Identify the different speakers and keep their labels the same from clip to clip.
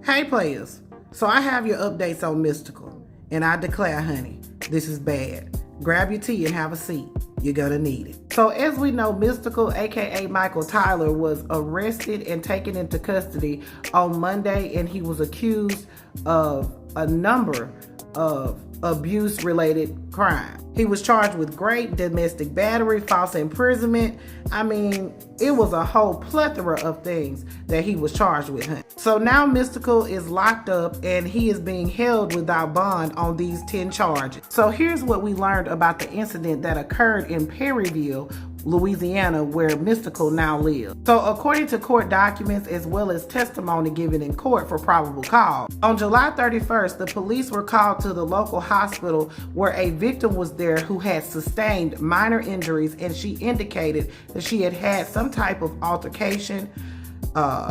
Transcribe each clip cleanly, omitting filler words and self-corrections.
Speaker 1: Hey players, so I have your updates on Mystikal, and I declare, honey, this is bad. Grab your tea and have a seat. You're gonna need it. So as we know, Mystikal, aka Michael Tyler, was arrested and taken into custody on Monday, and he was accused of a number of abuse-related crimes. He was charged with rape, domestic battery, false imprisonment. I mean, it was a whole plethora of things that he was charged with. So now Mystikal is locked up and he is being held without bond on these 10 charges. So here's what we learned about the incident that occurred in Perryville, Louisiana, where Mystikal now lives. So according to court documents as well as testimony given in court for probable cause, on July 31st, the police were called to the local hospital where a victim was there who had sustained minor injuries, and she indicated that she had had some type of altercation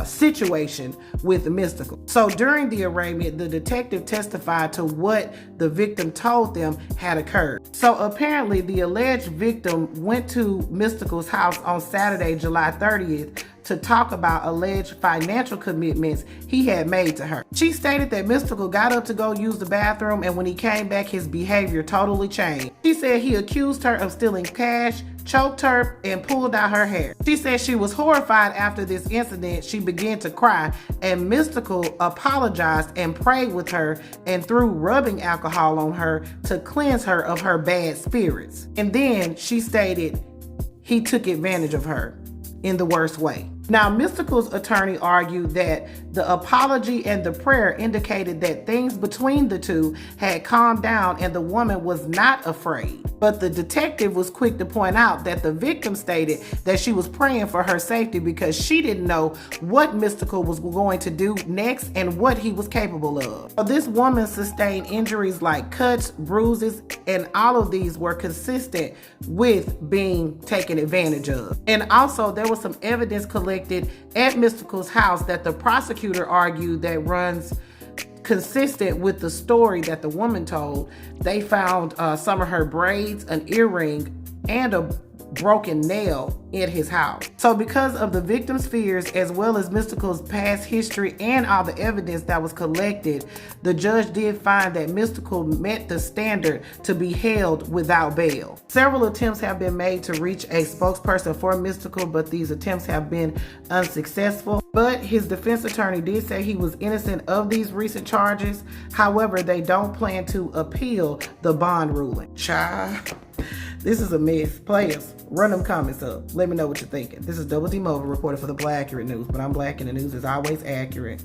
Speaker 1: situation with Mystikal. So during the arraignment, the detective testified to what the victim told them had occurred. So apparently the alleged victim went to Mystikal's house on Saturday, July 30th, to talk about alleged financial commitments he had made to her. She stated that Mystikal got up to go use the bathroom, and when he came back, his behavior totally changed. She said he accused her of stealing cash, choked her, and pulled out her hair. She said she was horrified after this incident. She began to cry, and Mystikal apologized and prayed with her and threw rubbing alcohol on her to cleanse her of her bad spirits. And then she stated he took advantage of her in the worst way. Now, Mystikal's attorney argued that the apology and the prayer indicated that things between the two had calmed down and the woman was not afraid. But the detective was quick to point out that the victim stated that she was praying for her safety because she didn't know what Mystikal was going to do next and what he was capable of. So this woman sustained injuries like cuts, bruises, and all of these were consistent with being taken advantage of. And also there was some evidence collected at Mystikal's house that the prosecutor argued that runs consistent with the story that the woman told. They found some of her braids, an earring, and a broken nail in his house. So because of the victim's fears as well as Mystikal's past history and all the evidence that was collected, the judge did find that Mystikal met the standard to be held without bail. Several attempts have been made to reach a spokesperson for Mystikal, but these attempts have been unsuccessful. But his defense attorney did say he was innocent of these recent charges. However, they don't plan to appeal the bond ruling. Child, this is a mess. Players, run them comments up. Let me know what you're thinking. This is Double D Mobile, reporter for the Black Accurate News, but I'm black and the news is always accurate.